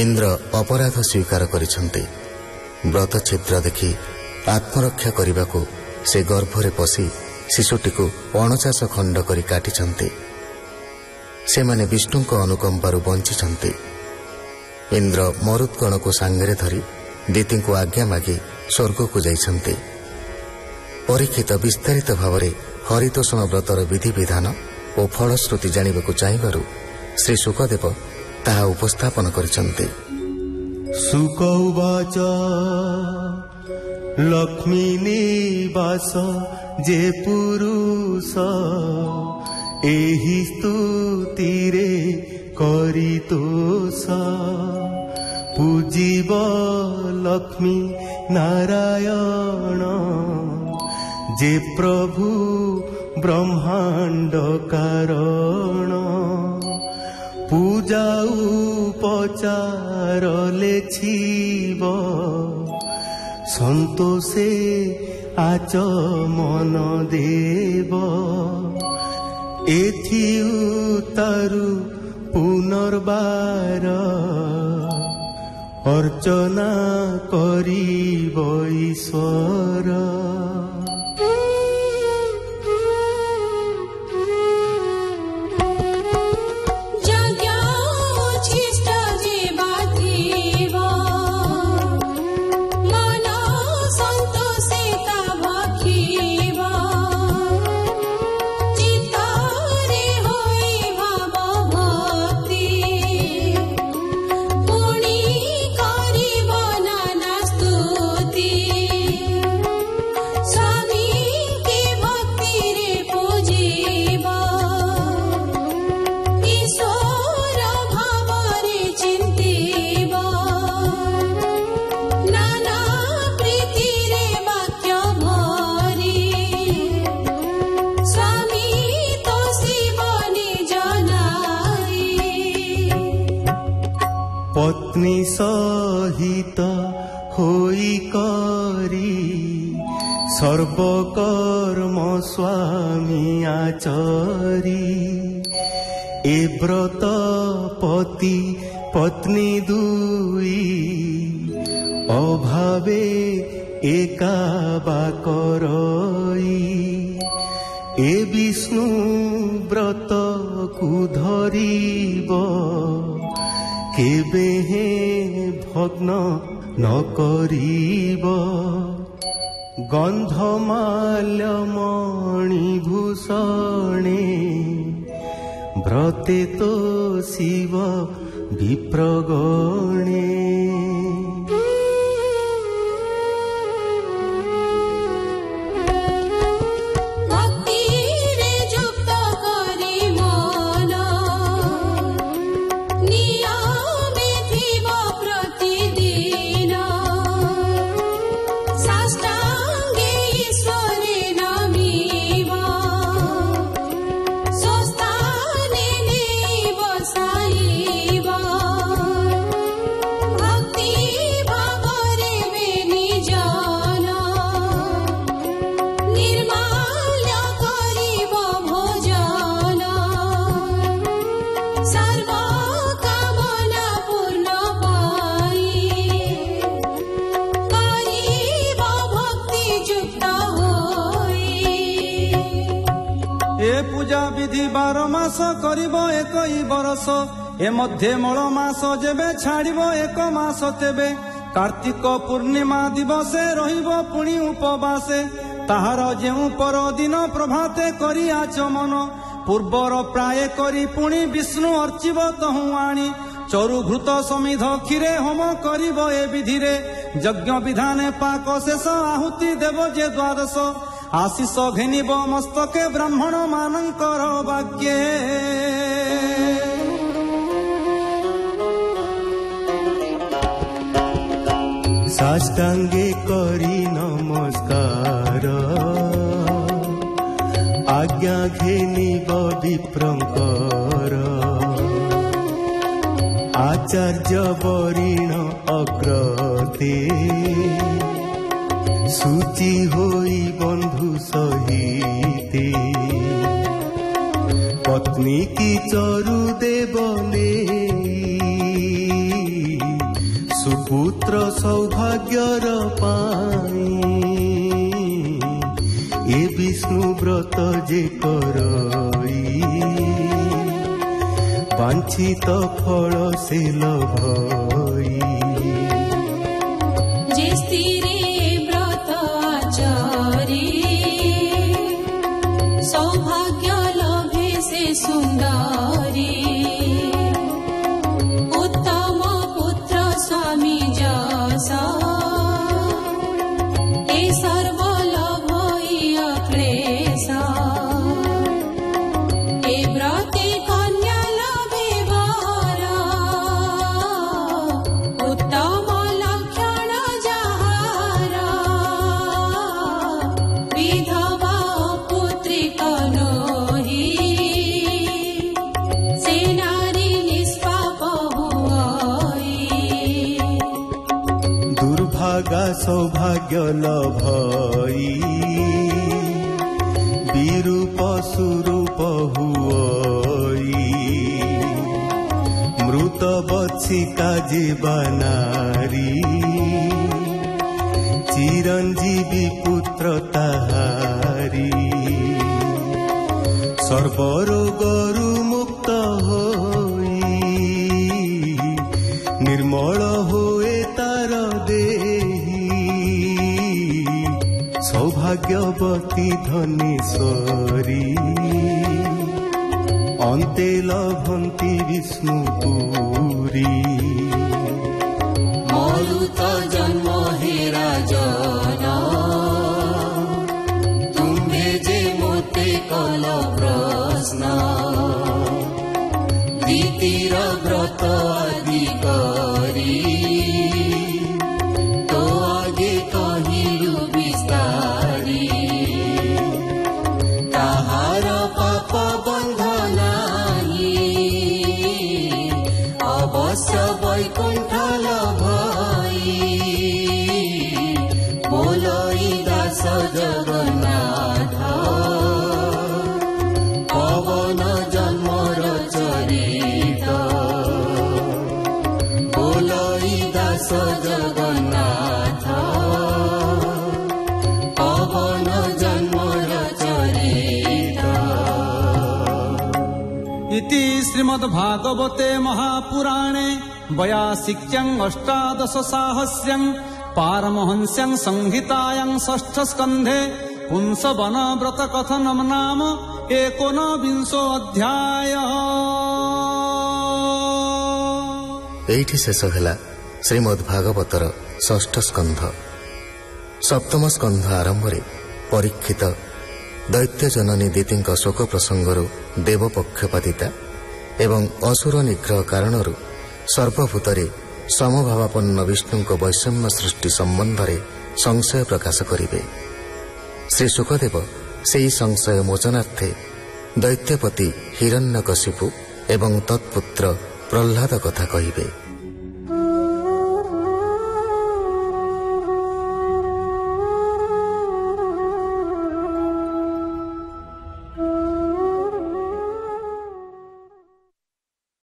ଇନ୍ଦ୍ର ଅପରାଧ ସ୍ୱୀକାର କରିଛନ୍ତି। ବ୍ରତ ଛିଦ୍ର ଦେଖି ଆତ୍ମରକ୍ଷା କରିବାକୁ ସେ ଗର୍ଭରେ ପଶି ଶିଶୁଟିକୁ 49 ଖଣ୍ଡ କରି କାଟିଛନ୍ତି। ସେମାନେ ବିଷ୍ଣୁଙ୍କ ଅନୁକମ୍ପାରୁ ବଞ୍ଚିଛନ୍ତି। ଇନ୍ଦ୍ର ମରୁତ୍ଗଣକୁ ସାଙ୍ଗରେ ଧରି ଦିତିଙ୍କୁ ଆଜ୍ଞା ମାଗି ସ୍ୱର୍ଗକୁ ଯାଇଛନ୍ତି। ପରୀକ୍ଷିତ ବିସ୍ତାରିତ ଭାବରେ ହରିତୋଷଣ ବ୍ରତର ବିଧିବିଧାନ ଓ ଫଳଶ୍ରୁତି ଜାଣିବାକୁ ଚାହିଁବାରୁ ଶ୍ରୀ ଶୁକଦେବ ତାହା ଉପସ୍ଥାପନ କରିଛନ୍ତି। ଶୁକ ଉବାଚ ଲକ୍ଷ୍ମୀ ନିବାସ ଯେ ପୁରୁଷ ଏହି ସ୍ତୁତିରେ କରିତୋଷ ପୂଜିବ ଲକ୍ଷ୍ମୀ ନାରାୟଣ ଯେ ପ୍ରଭୁ ବ୍ରହ୍ମାଣ୍ଡ କାରଣ ପୂଜା ଉପଚାର ଲେଖିବ ସନ୍ତୋଷେ ଆଚମନ ଦେବ ଏଥି ଉତ୍ତାରୁ ପୁନର୍ବାର ଅର୍ଚ୍ଚନା କରିବ ଈଶ୍ୱର। ପତ୍ନୀ ସହିତ ହୋଇ କରି ସର୍ବକର୍ମ ସ୍ୱାମୀ ଆଚରି ଏ ବ୍ରତ ପତି ପତ୍ନୀ ଦୁଇ ଅଭାବେ ଏକା ବାକରଇ ଏ ବିଷ୍ଣୁ ବ୍ରତକୁ ଧରିବ କେବେ ହେ ଭଗ୍ନ ନ କରିବ ଗନ୍ଧମାଲ୍ୟମଣି ଭୂଷଣେ ବ୍ରତେ ତ ଶିବ ବିପ୍ରଗଣେ। ପୂଜା ବିଧି 12 ମାସ କରିବ 1 ବରଷ ଏ ମଧ୍ୟ ମଳ ମାସ ଯେବେ ଛାଡ଼ିବ 1 ମାସ ତେବେ କାର୍ତ୍ତିକ ପୂର୍ଣ୍ଣିମା ଦିବସେ ରହିବ ପୁଣି ଉପବାସେ ତାହାର ଯେଉଁ ପରଦିନ ପ୍ରଭାତେ କରି ଆଚମନ ପୂର୍ବର ପ୍ରାୟ କରି ପୁଣି ବିଷ୍ଣୁ ଅର୍ଚିବ ତହୁଁ ଆଣି ଚରୁ ଘୃତ ସମିଧ କ୍ଷୀରେ ହୋମ କରିବ ଏ ବିଧିରେ ଯଜ୍ଞ ବିଧାନେ ପାକ ଶେଷ ଆହୁତି ଦେବ ଯେ ଦ୍ୱାଦଶ ଆଶିଷ ଘେନିବ ମସ୍ତକେ ବ୍ରାହ୍ମଣ ମାନଙ୍କର ବାକ୍ୟେ ସାଷ୍ଟାଙ୍ଗେ କରି ନମସ୍କାର ଆଜ୍ଞା ଘେନିବ ବିପ୍ରଙ୍କର ଆଚାର୍ଯ୍ୟ ବରିଣ ଅଗ୍ରତେ ସୂଚି ହୋଇ ବନ୍ଧୁ ସହିତେ ପତ୍ନୀ କି ଚରୁ ଦେବ ନେଇ पुत्र सौभाग्यर पाई ए विष्णु व्रत जे करई वांछित फल से लभई जे स्थिरे व्रत आचरे सौभाग्य लभे से सुंदरी उत्तम पुत्र स्वामी जसा ए सर्व लभई अक्लेश ए व्रते कन्या लभे वर उत्तम लक्षण जहार विधवा पुत्री कनोहि से नारी निष्पाप हुई दुर्भागा सौभाग्य लभई विरूप स्वरूप हुई मृत बत्सिका जीवा नारी चिरंजीवी पुत्र ताहारी सर्वरोगरु मुक्त होई निर्मल होए तार देही सौभाग्यवती धनेश्वरी अन्ते लभन्ति विष्णुपुरी मरुत जन्म हे राजन तुम्हे जे मोते कल प्रश्न द्वितीय व्रत आदि करी तो आगे कहिलु विस्तारी ताहार पाप बंध नाही अवश्य वैकुंठ लभई बोलई दास जगन्नाथ पवन जन्मर चरित बोलई दास जगन्नाथ पवन जन्मर चरित इति श्रीमद्भागवते महापुराणे वयासिक्यं अष्टादश साहस्यं पारमहंस्यं संहितायां षष्ठ स्कन्धे पुंसवन व्रत कथनं नाम 19 अध्याय। एठी शेष ହେଲା ଶ୍ରୀମଦ୍ଭାଗବତର ଷଷ୍ଠ ସ୍କନ୍ଧ। ସପ୍ତମ ସ୍କନ୍ଧ ଆରମ୍ଭରେ ପରୀକ୍ଷିତ ଦୈତ୍ୟ ଜନନୀ ଦିତିଙ୍କ ଶୋକ ପ୍ରସଙ୍ଗରୁ ଦେବ ପକ୍ଷପାତିତା ଏବଂ ଅସୁର ନିଗ୍ରହ କାରଣରୁ ସର୍ବଭୂତରେ ସମଭାବାପନ୍ନ ବିଷ୍ଣୁଙ୍କ ବୈଷମ୍ୟ ସୃଷ୍ଟି ସମ୍ବନ୍ଧରେ ସଂଶୟ ପ୍ରକାଶ କରିବେ। ଶ୍ରୀ ଶୁକଦେବ ସେହି ସଂଶୟ ମୋଚନାର୍ଥେ ଦୈତ୍ୟପତି ହିରଣ୍ୟକଶିପୁ ଏବଂ ତତ୍ପୁତ୍ର ପ୍ରହ୍ଲାଦ କଥା କହିବେ।